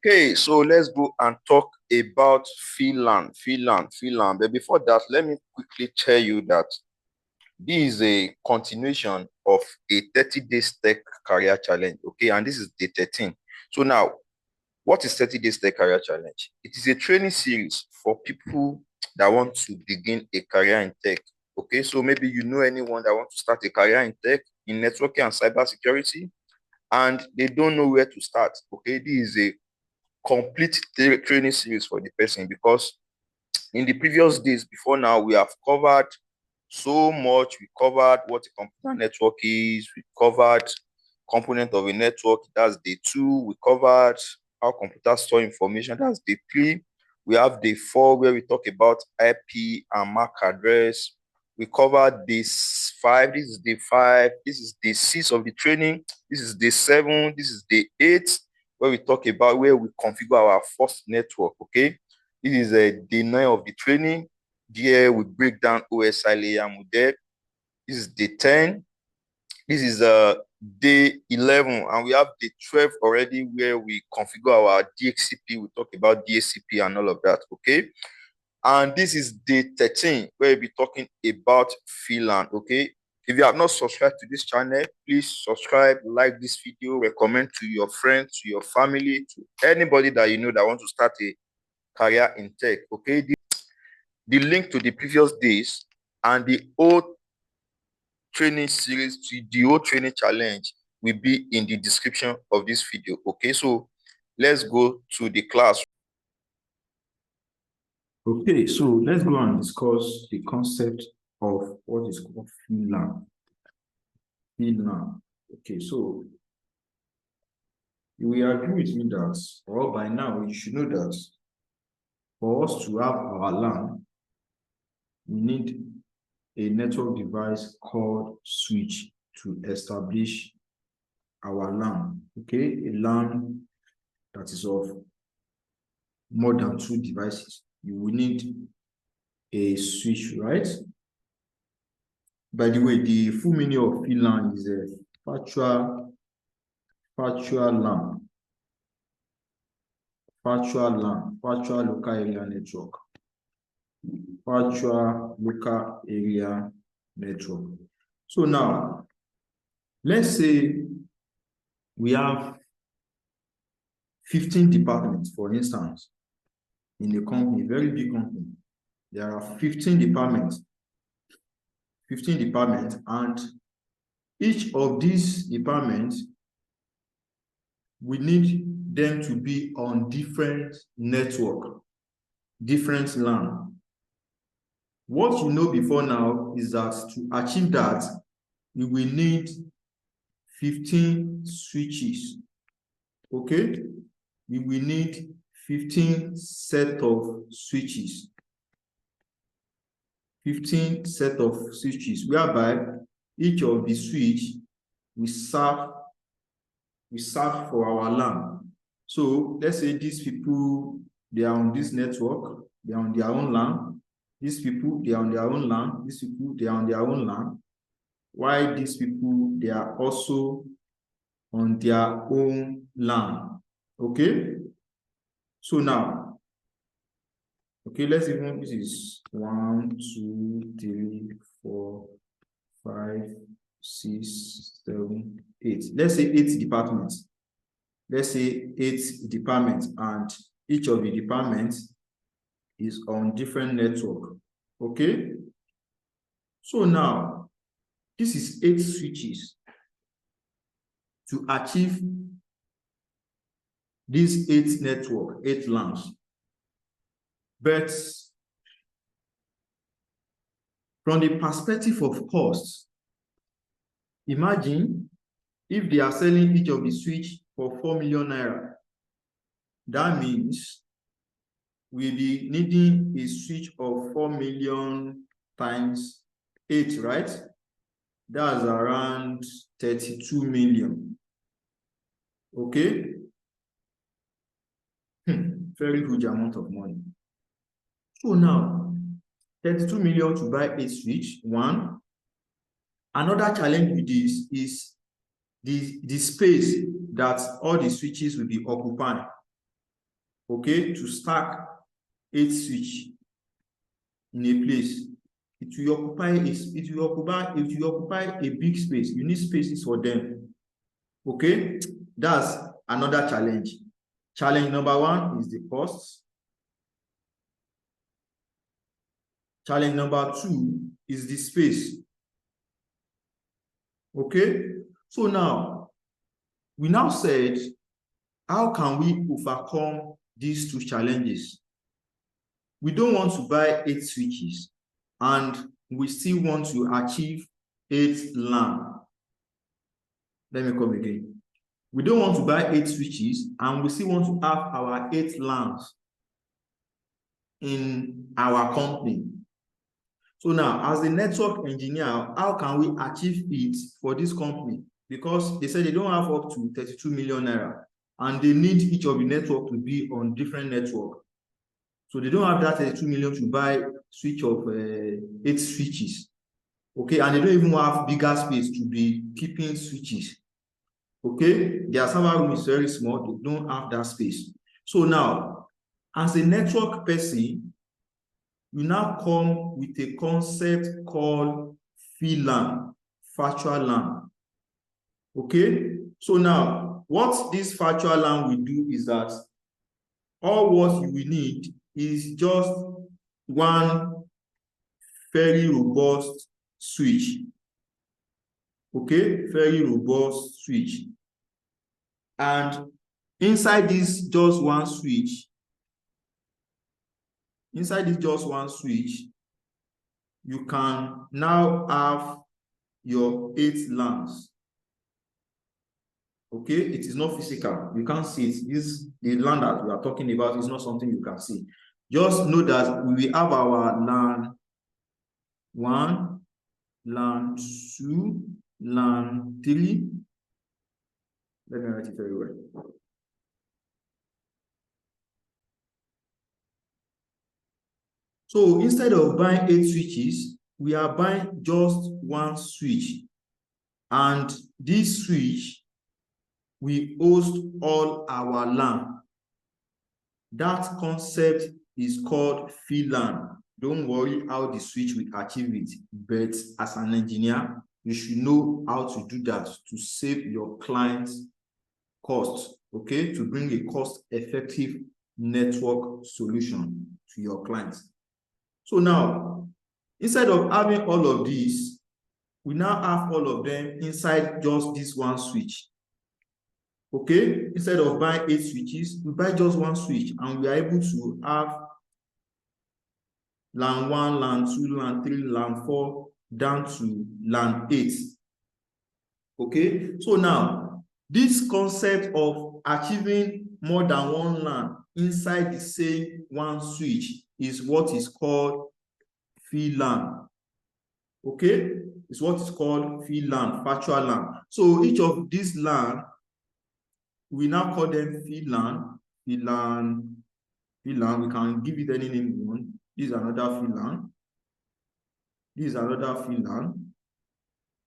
Okay, so let's go and talk about VLAN. But before that, let me quickly tell you that this is a continuation of a 30-day tech career challenge. Okay, and this is day 13. So now, what is 30 days tech career challenge? It is a training series for people that want to begin a career in tech. Okay, so maybe you know anyone that wants to start a career in tech, in networking and cybersecurity, and they don't know where to start. Okay, this is a complete training series for the person, because in the previous days before now, we have covered so much. We covered what a computer network is. We covered component of a network. That's day 2. We covered how computers store information. That's day 3. We have day 4 where we talk about IP and MAC address. We covered day 5. This is day 5. This is day 6 of the training. This is day 7. This is day 8 where we talk about where we configure our first network. Okay, this is a day 9 of the training. Here we break down OSI layer model. This is day 10. This is day 11, and we have day 12 already, where we configure our DHCP. We talk about DHCP and all of that. Okay, and this is day 13, where we'll be talking about VLAN. Okay, if you have not subscribed to this channel, please subscribe, like this video, recommend to your friends, to your family, to anybody that you know that wants to start a career in tech. Okay, the link to the previous days and the old training series, to the old training challenge, will be in the description of this video. Okay, so let's go to the class. Okay, so let's go and discuss the concept of what is called VLAN. VLAN. Okay, so you will agree with me that, or by now you should know that for us to have our LAN, we need a network device called switch to establish our LAN. Okay, a LAN that is of more than 2 devices. You will need a switch, right? By the way, the full meaning of VLAN is a virtual LAN. Virtual LAN, virtual local area network. Virtual local area network. So now, let's say we have 15 departments, for instance, in a company, very big company. There are 15 departments, and each of these departments, we need them to be on different network, different LAN. What you know before now is that to achieve that, you will need 15 switches. Okay? You will need 15 set of switches. 15 set of switches, whereby each of the switch will serve for our LAN. So let's say these people, they are on this network, they are on their own LAN. These people, they are on their own LAN. These people, they are on their own LAN. While these people, they are also on their own LAN. Okay? So now, okay, let's even, this is 1, 2, 3, 4, 5, 6, 7, 8. Let's say 8 departments. Let's say 8 departments, and each of the departments is on different network. Okay? So now, this is 8 switches. To achieve these 8 network, 8 LANs. But from the perspective of cost, imagine if they are selling each of the switch for 4 million naira. That means we'll be needing a switch of 4 million times 8, right? That's around 32 million. Okay? Very huge amount of money. So now, 32 million to buy a switch, one. Another challenge with this is the space that all the switches will be occupying. okay, to stack 8 switch in a place, it will occupy a big space. You need spaces for them. Okay, that's another challenge. Challenge number 1 is the cost. Challenge number 2 is the space. Okay, so now we now said, how can we overcome these 2 challenges? We don't want to buy 8 switches and we still want to achieve 8 LAN. Let me come again. We don't want to buy 8 switches and we still want to have our 8 LANs in our company. So now, as a network engineer, how can we achieve it for this company? Because they said they don't have up to 32 million naira and they need each of the network to be on different network. So they don't have that 32 million to buy switch of 8 switches. Okay, and they don't even have bigger space to be keeping switches. Okay, their server room is very small, they don't have that space. So now, as a network person, you now come with a concept called VLAN, virtual LAN. Okay, so now what this virtual LAN will do is that all what you will need is just one very robust switch. Okay, very robust switch. And inside this just one switch, you can now have your 8 LANs. Okay, it is not physical. You can't see it. The LAN that we are talking about is not something you can see. Just know that we will have our LAN 1, LAN 2, LAN 3. Let me write it very well. So instead of buying 8 switches, we are buying just one switch. And this switch will host all our LAN. That concept is called VLAN. Don't worry how the switch will achieve it, but as an engineer, you should know how to do that to save your clients cost, okay, to bring a cost-effective network solution to your clients. So now, instead of having all of these, we now have all of them inside just this one switch. Okay, instead of buying 8 switches, we buy just one switch and we are able to have LAN 1, LAN 2, LAN 3, LAN 4, down to LAN 8. Okay, so now this concept of achieving more than one LAN inside the same one switch is what is called VLAN. Okay, it's what is called VLAN, virtual LAN. So each of these LAN, we now call them VLAN. We can give it any name you want. This is another VLAN. This is another VLAN.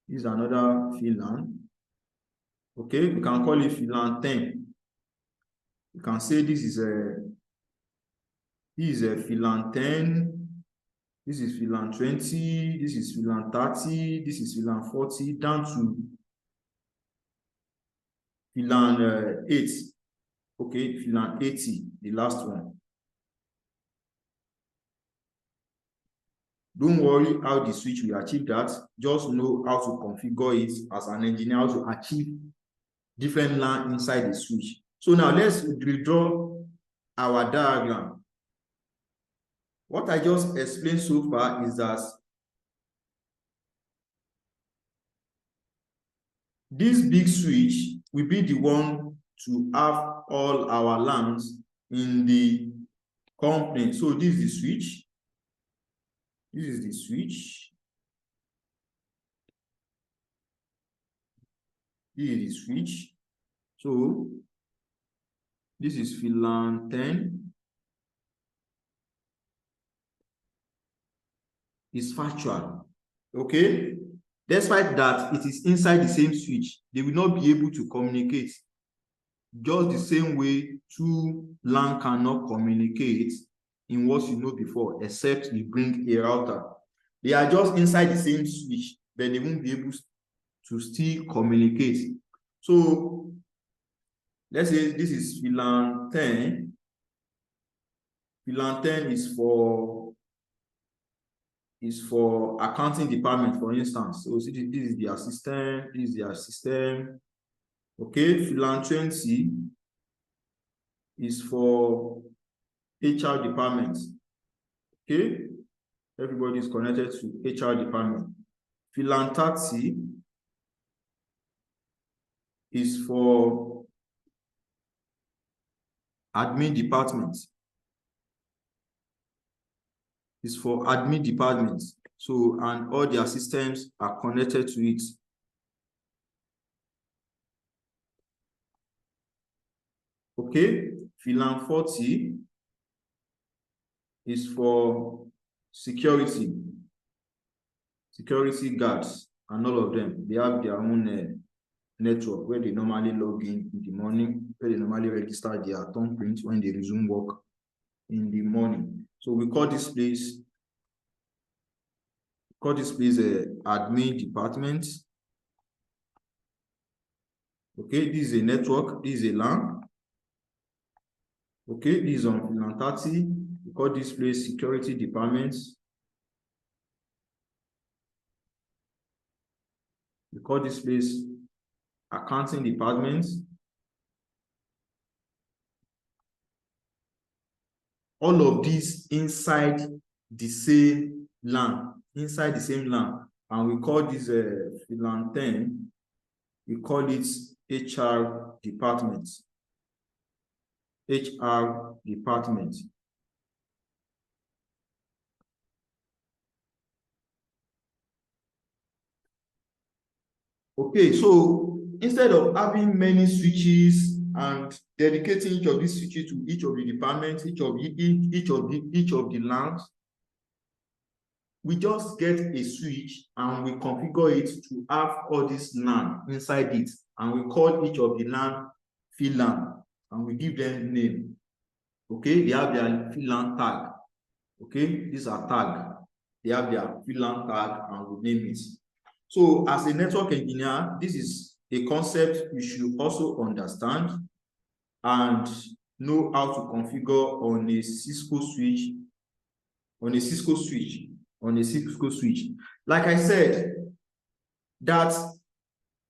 This is another VLAN. Okay, we can call it VLAN 10. You can say this is a VLAN 10. This is VLAN 20. This is VLAN 30. This is VLAN 40. Down to VLAN 8. Okay, VLAN 80, the last one. Don't worry how the switch will achieve that. Just know how to configure it as an engineer, how to achieve different LAN inside the switch. So now let's redraw our diagram. What I just explained so far is that this big switch will be the one to have all our LANs in the company. So this is the switch. This is the switch. This is the switch. So this is VLAN 10. It's virtual. Okay. Despite that, it is inside the same switch. They will not be able to communicate. just the same way two LAN cannot communicate in what you know before, except you bring a router. They are just inside the same switch, but they won't be able to still communicate. So let's say this is VLAN 10. VLAN 10 is for accounting department, for instance. So see, this is their system, this is their system. Okay, VLAN 20 is for HR department. Okay, everybody is connected to HR department. VLAN 30 is for admin department. Is for admin department. So, and all their systems are connected to it. Okay, VLAN 40 is for security guards, and all of them, they have their own network where they normally log in the morning, where they normally register their thumbprint when they resume work in the morning. So we call this place admin department. Okay, this is a network, this is a LAN. Okay, this is on VLAN 30. We call this place security department. We call this place accounting department. All of these inside the same LAN, and we call this VLAN 10. We call it HR department. HR department. Okay, so instead of having many switches and dedicating each of these switches to each of the departments, each of the LANs, we just get a switch and we configure it to have all this LAN inside it, and we call each of the LAN VLAN, and we give them name. Okay, they have their VLAN tag. Okay, these are tag. They have their VLAN tag, and we name it. So as a network engineer, this is a concept you should also understand and know how to configure on a Cisco switch. Like I said, that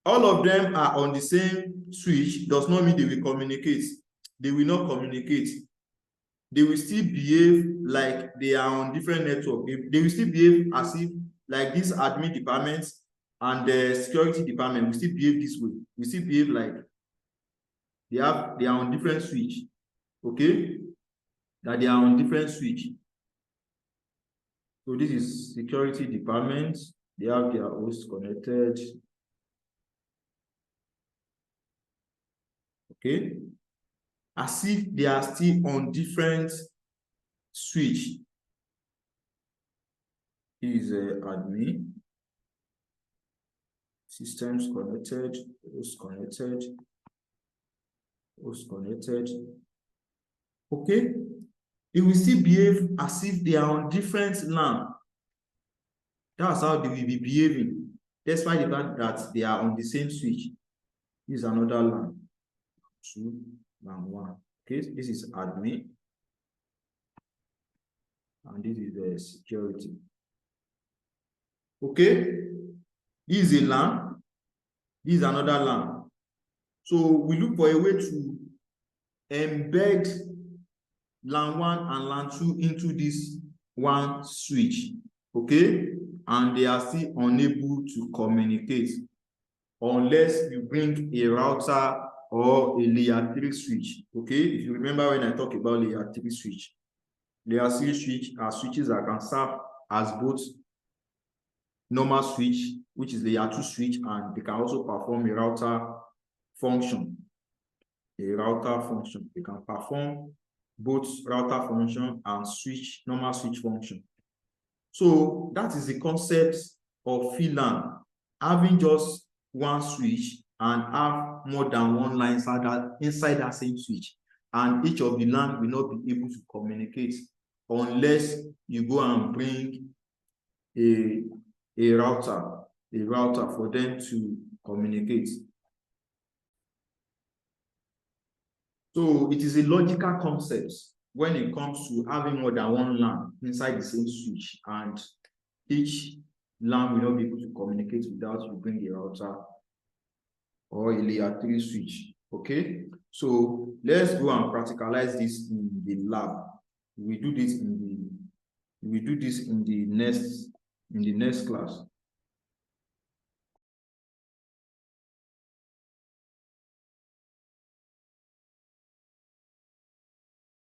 all of them are on the same switch does not mean they will communicate. They will not communicate. They will still behave like they are on different networks. They will still behave as if like this admin department and the security department will still behave this way. We still behave like they are on different switch. Okay, that they are on different switch. So this is security department. They have their host connected. Okay, as if they are still on different switch. Is admin. Systems connected, host connected, host connected. Okay, it will still behave as if they are on different LAN. That's how they will be behaving, despite the fact that they are on the same switch. This is another LAN. 2, LAN 1. Okay, this is admin, and this is the security. Okay, this is a LAN. This is another LAN. So we look for a way to embed LAN 1 and LAN 2 into this one switch, okay? And they are still unable to communicate unless you bring a router or a layer 3 switch, okay? If you remember when I talked about layer 3 switch, layer 3 switch are switches that can serve as both normal switch, which is layer 2 switch, and they can also perform a router function. They can perform both router function and normal switch function. So that is the concept of VLAN, having just one switch and have more than one line inside that same switch, and each of the LAN will not be able to communicate unless you go and bring a router for them to communicate. So it is a logical concept when it comes to having more than one LAN inside the same switch, and each LAN will not be able to communicate without you bring a router or a layer 3 switch. Okay, so let's go and practicalize this in the lab. We do this in the next class.